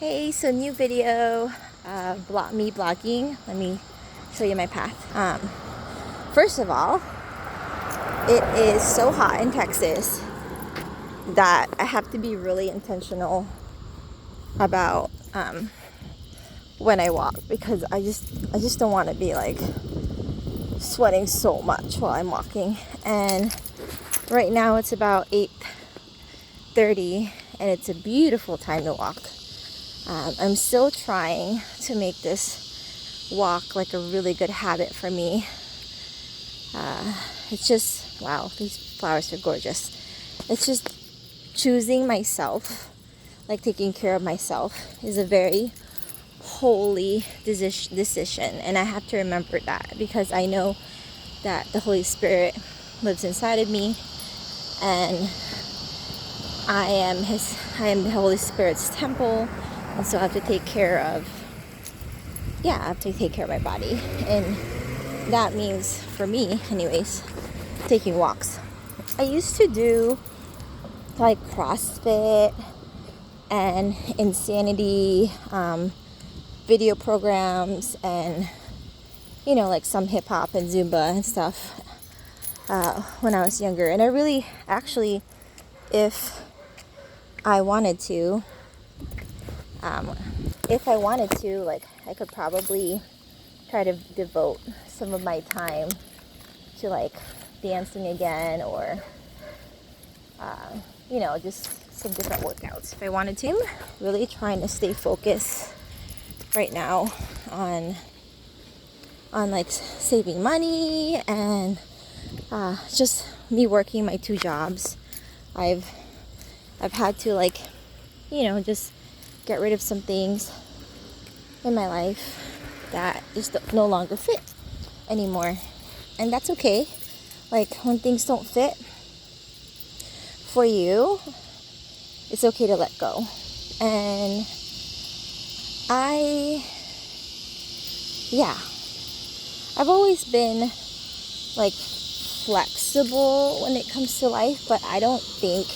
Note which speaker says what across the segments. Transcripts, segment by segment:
Speaker 1: Hey, so new video, me blogging. Let me show you my path. First of all, it is so hot in Texas that I have to be really intentional about when I walk, because I just don't want to be like sweating so much while I'm walking. And right now it's about 8:30 and it's a beautiful time to walk. I'm still trying to make this walk like a really good habit for me. It's just, wow, these flowers are gorgeous. It's just choosing myself, like taking care of myself, is a very holy decision. And I have to remember that, because I know that the Holy Spirit lives inside of me, and I am the Holy Spirit's temple. And so I have to take care of my body. And that means, for me anyways, taking walks. I used to do like CrossFit and Insanity video programs, and like some hip hop and Zumba and stuff when I was younger. And I really, actually, if I wanted to, like, I could probably try to devote some of my time to like dancing again, or just some different workouts if I wanted to. I'm really trying to stay focused right now on like saving money, and just me working my 2 jobs. I've had to, like, just get rid of some things in my life that just no longer fit anymore. And that's okay. Like, when things don't fit for you, it's okay to let go. And I've always been like flexible when it comes to life, but I don't think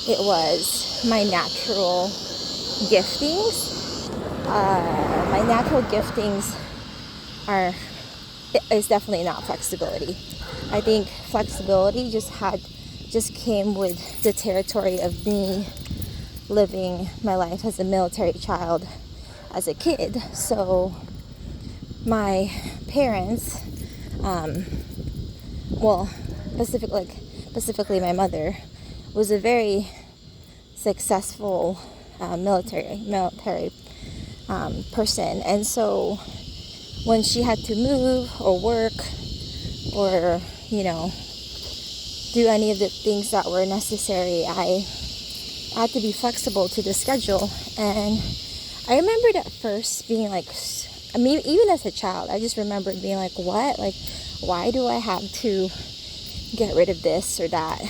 Speaker 1: it was my natural giftings. My natural giftings is definitely not flexibility. I think flexibility just came with the territory of me living my life as a military child as a kid. So my parents, specifically my mother, was a very successful military person. And so when she had to move or work or do any of the things that were necessary, I had to be flexible to the schedule. And I remembered at first being like, I mean, even as a child, I just remembered being like, what? Like, why do I have to get rid of this or that?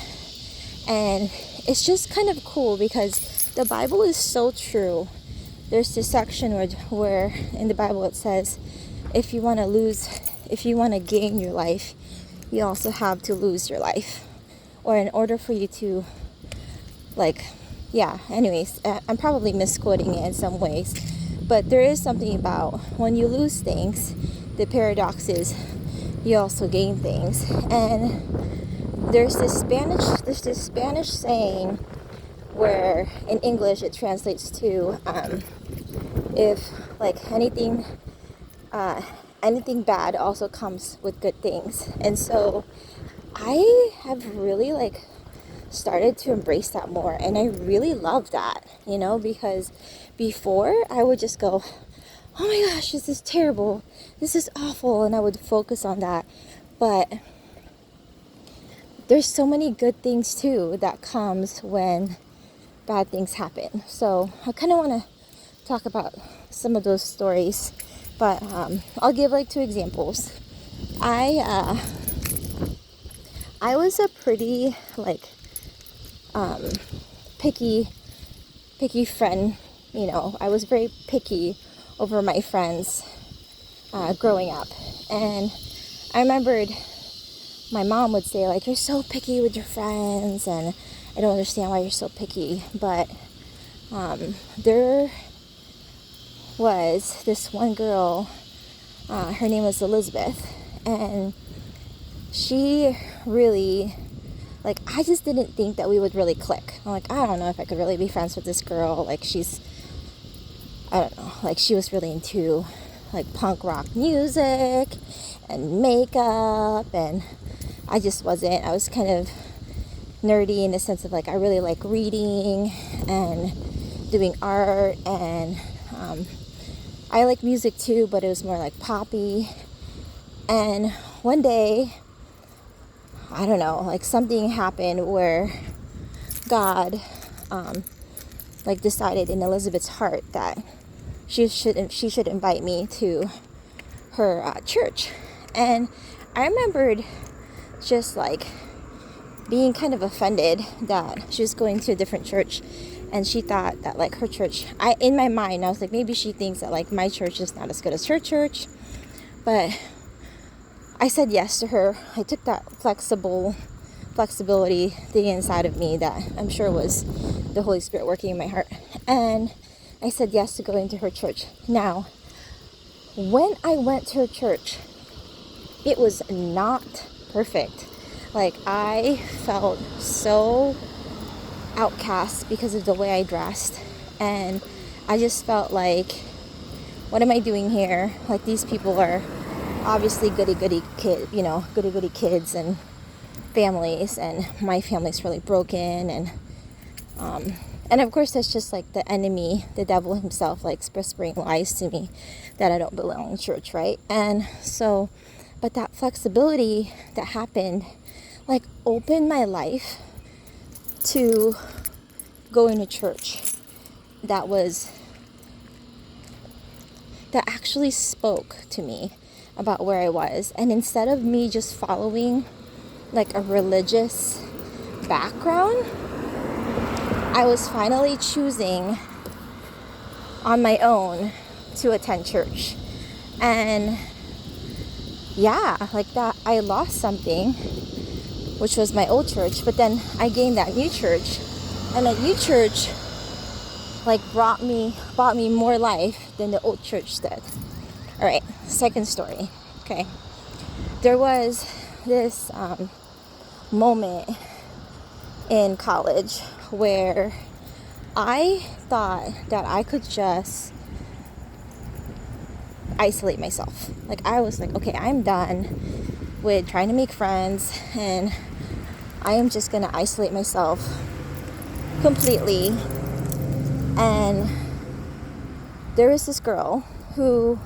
Speaker 1: And it's just kind of cool, because the Bible is so true. There's this section where in the Bible it says, if you want to gain your life, you also have to lose your life. Or in order for you to, anyways, I'm probably misquoting it in some ways, but there is something about when you lose things, the paradox is you also gain things. And there's this Spanish saying where in English it translates to if like anything bad also comes with good things. And so I have really started to embrace that more, and I really love that, because before I would just go, oh my gosh, this is terrible, this is awful, and I would focus on that. But there's so many good things too that comes when bad things happen. So I kind of want to talk about some of those stories, but I'll give 2 examples. I was a pretty picky friend. I was very picky over my friends growing up. And I remembered my mom would say, you're so picky with your friends, and I don't understand why you're so picky. But there was this one girl, her name was Elizabeth, and she really, like, I just didn't think that we would really click. I'm like, I don't know if I could really be friends with this girl. Like, I don't know, like, she was really into, like, punk rock music and makeup, and I just wasn't. I was kind of nerdy in the sense of, like, I really like reading and doing art, and I like music too, but it was more like poppy. And one day, I don't know, like, something happened where God like decided in Elizabeth's heart that she should invite me to her church. And I remembered just like being kind of offended that she was going to a different church, and she thought that, like, her church, in my mind I was like, maybe she thinks that, like, my church is not as good as her church. But I said yes to her. I took that flexibility thing inside of me that I'm sure was the Holy Spirit working in my heart, and I said yes to going to her church. Now, when I went to her church, it was not perfect. Like, I felt so outcast because of the way I dressed, and I just felt like, what am I doing here? Like, these people are obviously goody kids and families, and my family's really broken, and of course that's just like the enemy, the devil himself, like whispering lies to me that I don't belong in church, right? And so, but that flexibility that happened, like, opened my life to going to church that actually spoke to me about where I was. And instead of me just following like a religious background, I was finally choosing on my own to attend church. And yeah, like that, I lost something, which was my old church, but then I gained that new church, and that new church like brought me more life than the old church did. All right, second story. Okay, there was this moment in college where I thought that I could just isolate myself. Like, I was like, okay, I'm done with trying to make friends, and I am just gonna isolate myself completely. And there was this girl who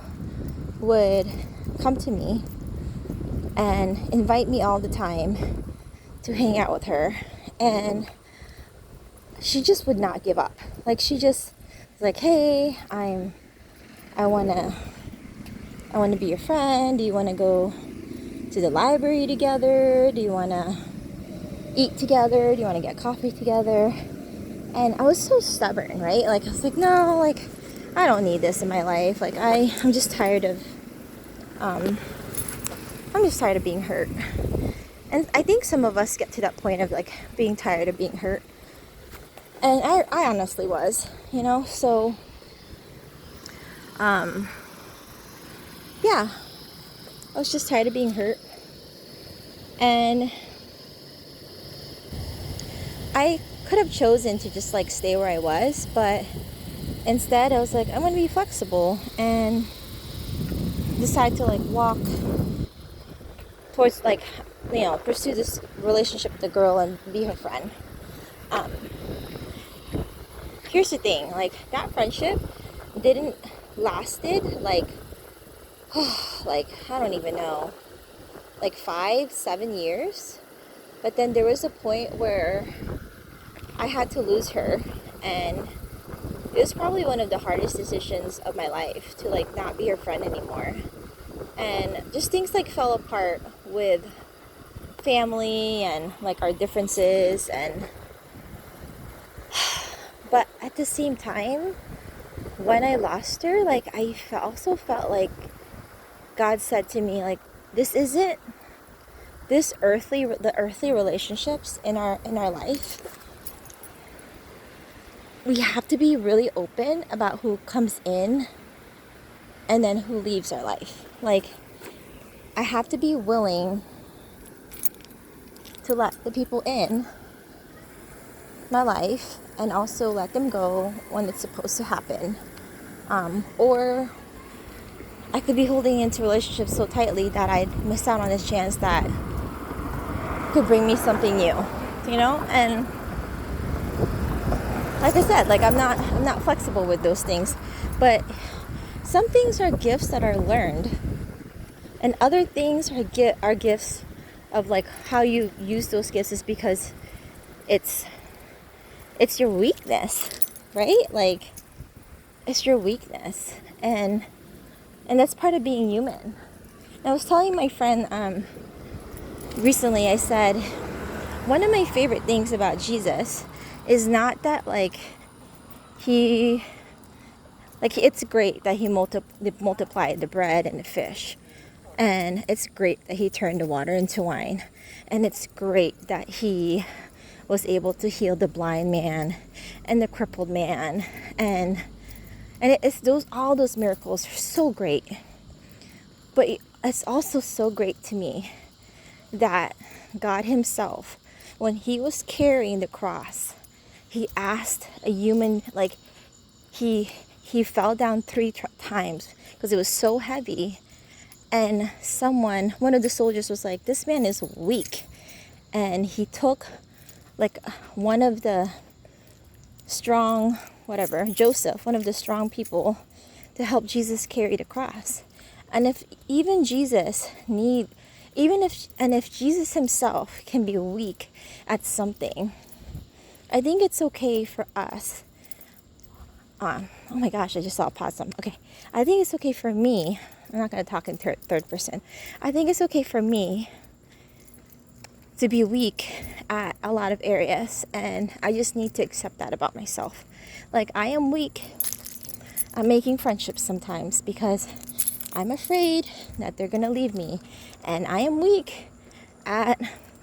Speaker 1: would come to me and invite me all the time to hang out with her, and she just would not give up. Like, she just was like, hey, I wanna be your friend. Do you wanna go to the library together? Do you wanna eat together? Do you wanna get coffee together? And I was so stubborn, right? Like, I was like, no, like, I don't need this in my life. Like, I'm just tired of being hurt. And I think some of us get to that point of, like, being tired of being hurt. And I honestly was, so, yeah, I was just tired of being hurt. And I could have chosen to just, like, stay where I was, but instead I was like, I'm going to be flexible, and decide to, like, walk towards, like, pursue this relationship with the girl and be her friend. Here's the thing, like, that friendship didn't lasted like like, I don't even know, like 5-7 years. But then there was a point where I had to lose her, and it was probably one of the hardest decisions of my life to, like, not be her friend anymore. And just things, like, fell apart with family and, like, our differences, and but at the same time, when I lost her, like, I also felt like God said to me, like, the earthly relationships in our life, we have to be really open about who comes in and then who leaves our life. Like, I have to be willing to let the people in my life and also let them go when it's supposed to happen. Or I could be holding into relationships so tightly that I'd miss out on this chance that could bring me something new, you know? And like I said, like I'm not flexible with those things, but some things are gifts that are learned, and other things are gifts of like how you use those gifts is because it's your weakness, right? Like it's your weakness, and that's part of being human. And I was telling my friend recently, I said, one of my favorite things about Jesus is not that like it's great that he multiplied the bread and the fish, and it's great that he turned the water into wine, and it's great that he was able to heal the blind man and the crippled man, and it's all those miracles are so great. But it's also so great to me that God himself, when he was carrying the cross, he asked a human, like he fell down 3 times because it was so heavy, and one of the soldiers was like, this man is weak, and he took like one of the strong, Joseph, one of the strong people, to help Jesus carry the cross. And if Jesus himself can be weak at something, I think it's okay for us. Oh my gosh, I just saw a possum. Okay, I think it's okay for me. I'm not going to talk in third person. I think it's okay for me to be weak at a lot of areas, and I just need to accept that about myself. Like, I am weak at making friendships sometimes because I'm afraid that they're gonna leave me, and I am weak at,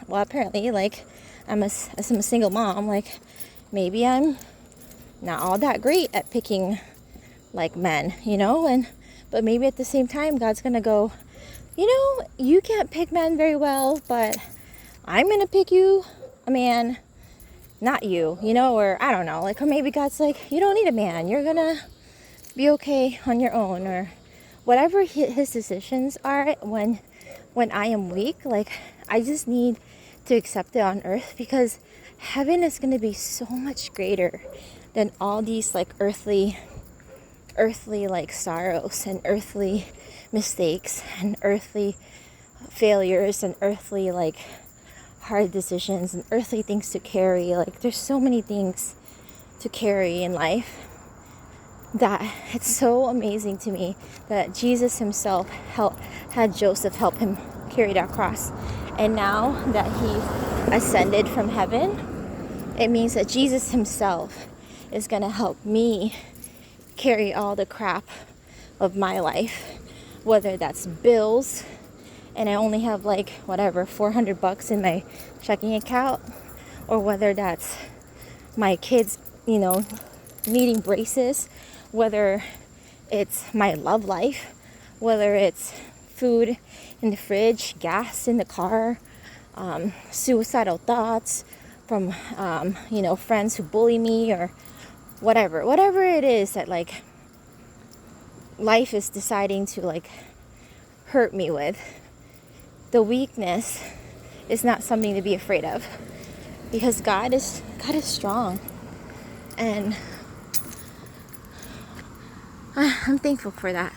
Speaker 1: well, apparently, like, as I'm a single mom, like, maybe I'm not all that great at picking like men, you know, but maybe at the same time God's gonna go, you know, you can't pick men very well, but I'm gonna pick you a man, not you, you know, or I don't know, like, or maybe God's like, you don't need a man, you're gonna be okay on your own, or whatever his decisions are when I am weak. Like, I just need to accept it on earth, because heaven is gonna be so much greater than all these like earthly like sorrows and earthly mistakes and earthly failures and earthly like hard decisions and earthly things to carry. Like, there's so many things to carry in life that it's so amazing to me that Jesus himself had Joseph help him carry that cross. And now that he ascended from heaven, it means that Jesus himself is going to help me carry all the crap of my life, whether that's bills and I only have like $400 in my checking account, or whether that's my kids, you know, needing braces, whether it's my love life, whether it's food in the fridge, gas in the car, suicidal thoughts from you know, friends who bully me, or whatever it is that like life is deciding to like hurt me with. The weakness is not something to be afraid of, because God is strong, and I'm thankful for that.